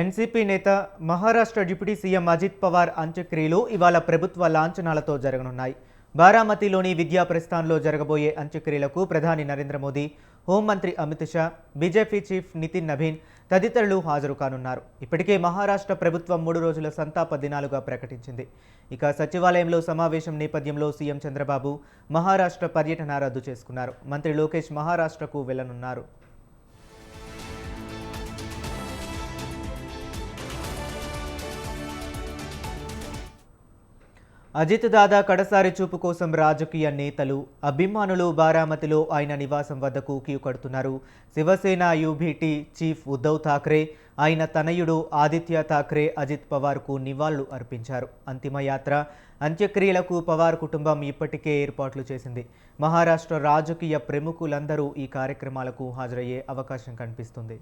NCP నేత Maharashtra deputy CM Ajit Pawar అంత్యక్రియలు ఇవాళ ప్రభుత్వ లాంఛనాలతో జరగనున్నాయి. బారామతిలోని విద్యా ప్రస్థాన్లో జరగబోయే అంత్యక్రియలకు ప్రధాని నరేంద్ర మోదీ, హోంమంత్రి అమిత్ షా, బీజేపీ చీఫ్ నితిన్ నబీన్ తదితరులు హాజరు కానున్నారు. ఇప్పటికే మహారాష్ట్ర ప్రభుత్వం 3 రోజుల సంతాప దినాలుగా ప్రకటించింది. ఇక సచివాలయంలో సమావేశం నేపథ్యంలో సీఎం చంద్రబాబు మహారాష్ట్ర పర్యటన రద్దు చేసుకున్నారు. మంత్రి లోకేష్ మహారాష్ట్రకు వెళ్లనున్నారు. అజిత్ దాదా కడసారి చూపు కోసం రాజకీయ నేతలు, అభిమానులు బారామతిలో ఆయన నివాసం వద్దకు క్యూ కడుతున్నారు. శివసేన యూబీటీ చీఫ్ ఉద్ధవ్ ఠాక్రే, ఆయన తనయుడు ఆదిత్య ఠాక్రే అజిత్ పవార్కు నివాళులు అర్పించారు. అంతిమయాత్ర, అంత్యక్రియలకు పవార్ కుటుంబం ఇప్పటికే ఏర్పాట్లు చేసింది. మహారాష్ట్ర రాజకీయ ప్రముఖులందరూ ఈ కార్యక్రమాలకు హాజరయ్యే అవకాశం కనిపిస్తుంది.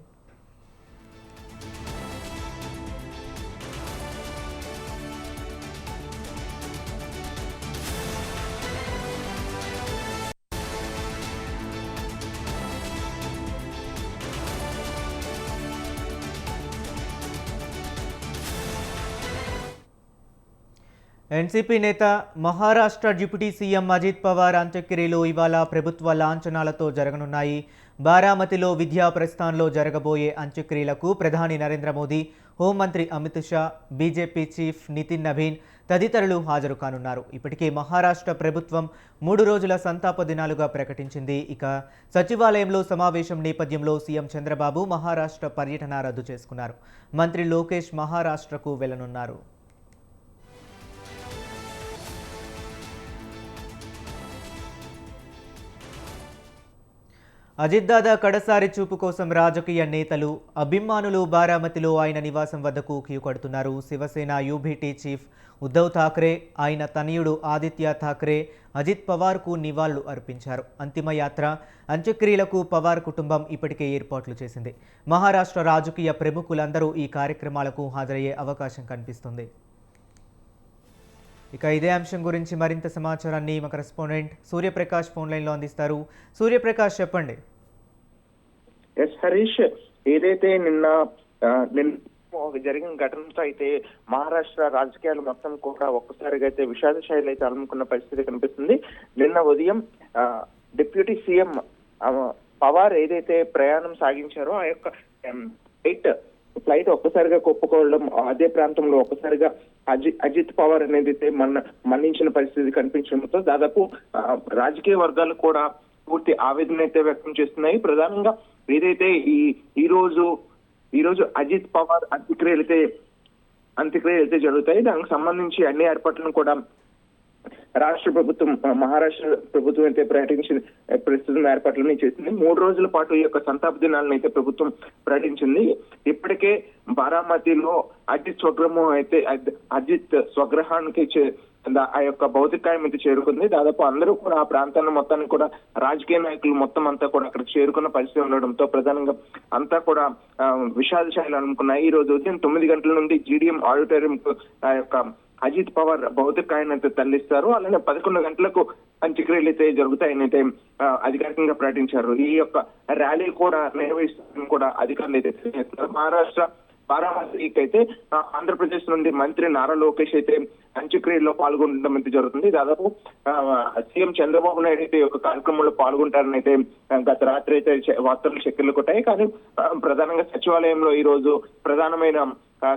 ఎన్సీపీ నేత మహారాష్ట్ర డిప్యూటీ సీఎం అజిత్ పవార్ అంత్యక్రియలు ఇవాళ ప్రభుత్వ లాంఛనాలతో జరగనున్నాయి. బారామతిలో విద్యా ప్రస్థాన్లో జరగబోయే అంత్యక్రియలకు ప్రధాని నరేంద్ర మోదీ, హోంమంత్రి అమిత్ షా, బీజేపీ చీఫ్ నితిన్ నబీన్ తదితరులు హాజరు కానున్నారు. ఇప్పటికే మహారాష్ట్ర ప్రభుత్వం 3 రోజుల సంతాప దినాలుగా ప్రకటించింది. ఇక సచివాలయంలో సమావేశం నేపథ్యంలో సీఎం చంద్రబాబు మహారాష్ట్ర పర్యటన రద్దు చేసుకున్నారు. మంత్రి లోకేష్ మహారాష్ట్రకు వెళ్లనున్నారు. అజిత్ దాదా కడసారి చూపు కోసం రాజకీయ నేతలు, అభిమానులు బారామతిలో ఆయన నివాసం వద్దకు క్యూ కడుతున్నారు. శివసేన యూబీటీ చీఫ్ ఉద్ధవ్ ఠాక్రే, ఆయన తనయుడు ఆదిత్య ఠాక్రే అజిత్ పవార్కు నివాళులు అర్పించారు. అంతిమయాత్ర, అంత్యక్రియలకు పవార్ కుటుంబం ఇప్పటికే ఏర్పాట్లు చేసింది. మహారాష్ట్ర రాజకీయ ప్రముఖులందరూ ఈ కార్యక్రమాలకు హాజరయ్యే అవకాశం కనిపిస్తుంది. ఇక ఇదే అంశం గురించి మరింత సమాచారాన్ని మా కరెస్పాండెంట్ సూర్యప్రకాష్ ఫోన్ లైన్లో అందిస్తారు. సూర్యప్రకాష్, చెప్పండి. ఎస్ హరీష్, ఏదైతే నిన్న జరిగిన ఘటనతో అయితే మహారాష్ట్ర రాజకీయాలు మొత్తం కూడా ఒక్కసారిగా అయితే విషాద శైలి అయితే అలుముకున్న పరిస్థితి కనిపిస్తుంది. నిన్న ఉదయం డిప్యూటీ సీఎం పవార్ ఏదైతే ప్రయాణం సాగించారో ఆ యొక్క ఫ్లైట్ ఒక్కసారిగా కొప్పుకోవడం, అదే ప్రాంతంలో ఒక్కసారిగా అజిత్ పవార్ అనేది మరణించిన పరిస్థితి కనిపించడంతో దాదాపు రాజకీయ వర్గాలు కూడా పూర్తి ఆవేదన అయితే వ్యక్తం చేస్తున్నాయి. ప్రధానంగా ఏదైతే ఈ రోజు అజిత్ పవార్ అంత్యక్రియలు అయితే జరుగుతాయి. దానికి సంబంధించి అన్ని ఏర్పాట్లను కూడా రాష్ట్ర ప్రభుత్వం, మహారాష్ట్ర ప్రభుత్వం అయితే ప్రస్తుతం ఏర్పాట్లని చేసింది. 3 రోజుల పాటు ఈ యొక్క సంతాప దినాలను అయితే ప్రభుత్వం ప్రకటించింది. ఇప్పటికే బారామతిలో అజిత్ స్వగ్రహానికి ఆ యొక్క భౌతికాయం అయితే చేరుకుంది. దాదాపు అందరూ కూడా ఆ ప్రాంతాన్ని మొత్తాన్ని కూడా రాజకీయ నాయకులు మొత్తం అంతా కూడా అక్కడ చేరుకున్న పరిస్థితి ఉండడంతో ప్రధానంగా అంతా కూడా విషాద శైలి అనుకున్నాయి. ఈ రోజు ఉదయం 9 గంటల నుండి జీడీఎం ఆడిటోరియం ఆ యొక్క అజిత్ పవార్ భౌతికాయాన్ని అయితే తరలిస్తారు. అలానే 11 గంటలకు అంత్యక్రియలు అయితే జరుగుతాయని అయితే అధికారికంగా ప్రకటించారు. ఈ యొక్క ర్యాలీ కూడా నిర్వహిస్తారని కూడా అధికారులు అయితే తెలియజేస్తున్నారు. మహారాష్ట్ర బారామతికి అయితే ఆంధ్రప్రదేశ్ నుండి మంత్రి నారా లోకేష్ అయితే అంత్యక్రియల్లో పాల్గొనడం అయితే జరుగుతుంది. దాదాపు సీఎం చంద్రబాబు నాయుడు అయితే ఒక కార్యక్రమంలో పాల్గొంటారని అయితే గత రాత్రి అయితే వార్తలు చక్కెర్లు కొట్టాయి. కానీ ప్రధానంగా సచివాలయంలో ఈ రోజు ప్రధానమైన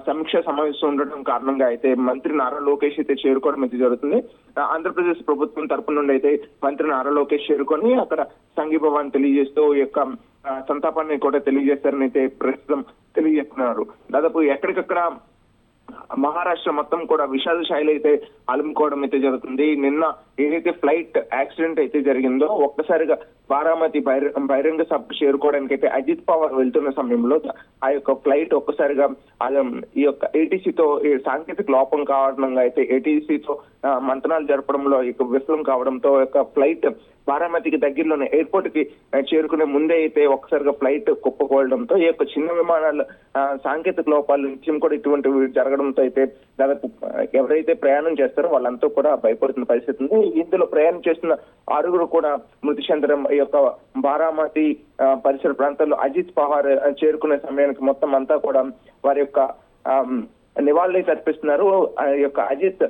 సమీక్ష సమావేశం ఉండడం కారణంగా అయితే మంత్రి నారా లోకేష్ అయితే చేరుకోవడం అయితే జరుగుతుంది. ఆంధ్రప్రదేశ్ ప్రభుత్వం తరపు నుండి అయితే మంత్రి నారా లోకేష్ చేరుకొని అక్కడ సంఘీభావాన్ని తెలియజేస్తూ ఈ యొక్క సంతాపాన్ని కూడా తెలియజేస్తారని అయితే ప్రస్తుతం తెలియజేస్తున్నారు. దాదాపు ఎక్కడికక్కడ మహారాష్ట్ర మొత్తం కూడా విషాద శైలి అయితే అలుముకోవడం అయితే జరుగుతుంది. నిన్న ఏదైతే ఫ్లైట్ యాక్సిడెంట్ అయితే జరిగిందో ఒక్కసారిగా బారామతి బహిరంగ సభకు చేరుకోవడానికి అయితే అజిత్ పవార్ వెళ్తున్న సమయంలో ఆ యొక్క ఫ్లైట్ ఒక్కసారిగా ఈ యొక్క ఏటీసీతో సాంకేతిక లోపం కావడంగా అయితే ఏటీసీతో మంతనాలు జరపడంలో విఫలం కావడంతో యొక్క ఫ్లైట్ బారామతికి దగ్గరలోనే ఎయిర్పోర్ట్ కి చేరుకునే ముందే అయితే ఒక్కసారిగా ఫ్లైట్ కుప్పకూడడంతో ఈ యొక్క చిన్న విమానాలు సాంకేతిక లోపాలు నిత్యం కూడా ఇటువంటివి జరగడంతో అయితే దాదాపు ఎవరైతే ప్రయాణం చేస్తారో వాళ్ళంతా కూడా భయపడుతున్న పరిస్థితి ఉంది. ఇందులో ప్రయాణం చేస్తున్న 6 కూడా మృతి చెందడం ఈ యొక్క బారామతి పరిసర ప్రాంతాల్లో అజిత్ పవార్ చేరుకునే సమయానికి మొత్తం అంతా కూడా వారి యొక్క నివాళులు తర్పిస్తున్నారు. ఆ యొక్క అజిత్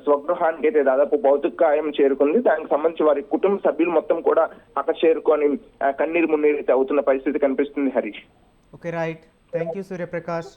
స్వగృహానికి అయితే దాదాపు భౌతికాయం చేరుకుంది. దానికి సంబంధించి వారి కుటుంబ సభ్యులు మొత్తం కూడా అక్కడ చేరుకొని కన్నీరు మున్నీరు అయితే అవుతున్న పరిస్థితి కనిపిస్తుంది Harish. Okay right, thank you Suryaprakash.